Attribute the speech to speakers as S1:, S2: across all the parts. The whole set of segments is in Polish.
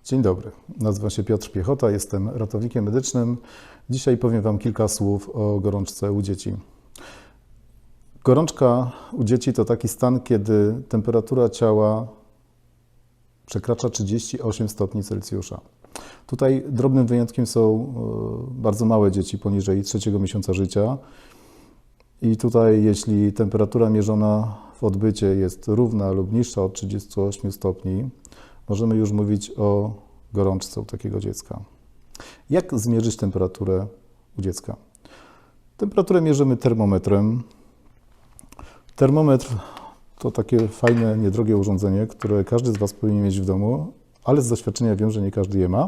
S1: Dzień dobry, nazywam się Piotr Piechota, jestem ratownikiem medycznym. Dzisiaj powiem Wam kilka słów o gorączce u dzieci. Gorączka u dzieci to taki stan, kiedy temperatura ciała przekracza 38 stopni Celsjusza. Tutaj drobnym wyjątkiem są bardzo małe dzieci poniżej 3 miesiąca życia. I tutaj, jeśli temperatura mierzona w odbycie jest równa lub niższa od 38 stopni, możemy już mówić o gorączce u takiego dziecka. Jak zmierzyć temperaturę u dziecka? Temperaturę mierzymy termometrem. Termometr to takie fajne, niedrogie urządzenie, które każdy z Was powinien mieć w domu, ale z doświadczenia wiem, że nie każdy je ma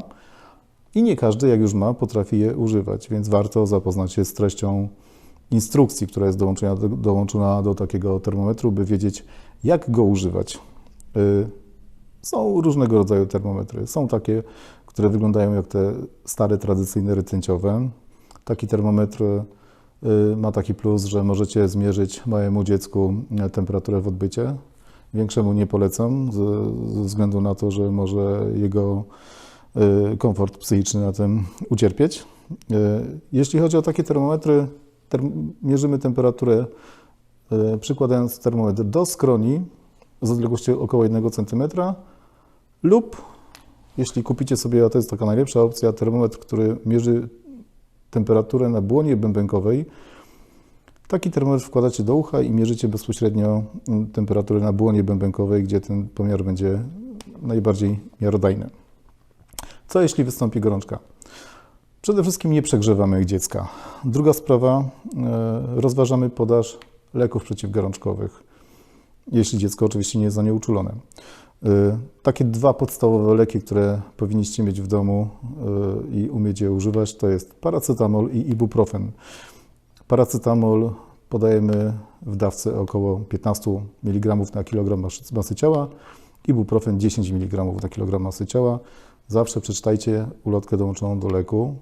S1: i nie każdy, jak już ma, potrafi je używać, więc warto zapoznać się z treścią instrukcji, która jest dołączona do takiego termometru, by wiedzieć, jak go używać. Są różnego rodzaju termometry. Są takie, które wyglądają jak te stare, tradycyjne rtęciowe. Taki termometr ma taki plus, że możecie zmierzyć małemu dziecku temperaturę w odbycie. Większemu nie polecam, ze względu na to, że może jego komfort psychiczny na tym ucierpieć. Jeśli chodzi o takie termometry, mierzymy temperaturę przykładając termometr do skroni z odległości około 1 cm lub, jeśli kupicie sobie, a to jest taka najlepsza opcja, termometr, który mierzy temperaturę na błonie bębenkowej. Taki termometr wkładacie do ucha i mierzycie bezpośrednio temperaturę na błonie bębenkowej, gdzie ten pomiar będzie najbardziej miarodajny. Co jeśli wystąpi gorączka? Przede wszystkim nie przegrzewamy dziecka. Druga sprawa, rozważamy podaż leków przeciwgorączkowych, jeśli dziecko oczywiście nie jest za nie uczulone. Takie dwa podstawowe leki, które powinniście mieć w domu i umieć je używać, to jest paracetamol i ibuprofen. Paracetamol podajemy w dawce około 15 mg na kilogram masy ciała, ibuprofen 10 mg na kilogram masy ciała. Zawsze przeczytajcie ulotkę dołączoną do leku,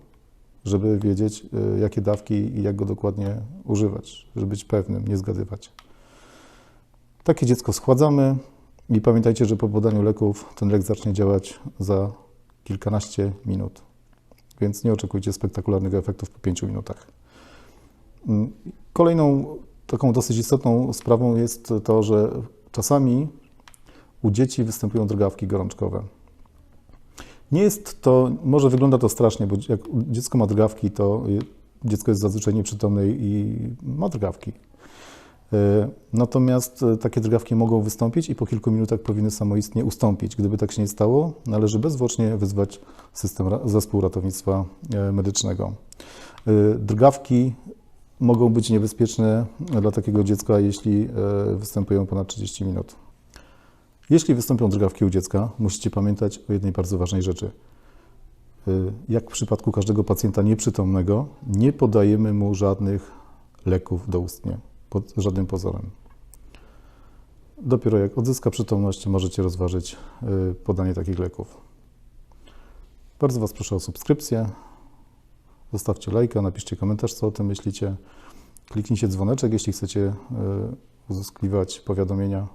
S1: żeby wiedzieć, jakie dawki i jak go dokładnie używać, żeby być pewnym, nie zgadywać. Takie dziecko schładzamy i pamiętajcie, że po podaniu leków ten lek zacznie działać za kilkanaście minut, więc nie oczekujcie spektakularnych efektów po 5 minutach. Kolejną taką dosyć istotną sprawą jest to, że czasami u dzieci występują drgawki gorączkowe. Nie jest to, może wygląda to strasznie, bo jak dziecko ma drgawki, to dziecko jest zazwyczaj nieprzytomne i ma drgawki. Natomiast takie drgawki mogą wystąpić i po kilku minutach powinny samoistnie ustąpić. Gdyby tak się nie stało, należy bezzwłocznie wezwać zespół ratownictwa medycznego. Drgawki mogą być niebezpieczne dla takiego dziecka, jeśli występują ponad 30 minut. Jeśli wystąpią drgawki u dziecka, musicie pamiętać o jednej bardzo ważnej rzeczy. Jak w przypadku każdego pacjenta nieprzytomnego, nie podajemy mu żadnych leków doustnie, pod żadnym pozorem. Dopiero jak odzyska przytomność, możecie rozważyć podanie takich leków. Bardzo Was proszę o subskrypcję, zostawcie lajka, napiszcie komentarz, co o tym myślicie. Kliknijcie dzwoneczek, jeśli chcecie uzyskiwać powiadomienia.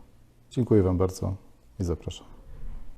S1: Dziękuję Wam bardzo i zapraszam.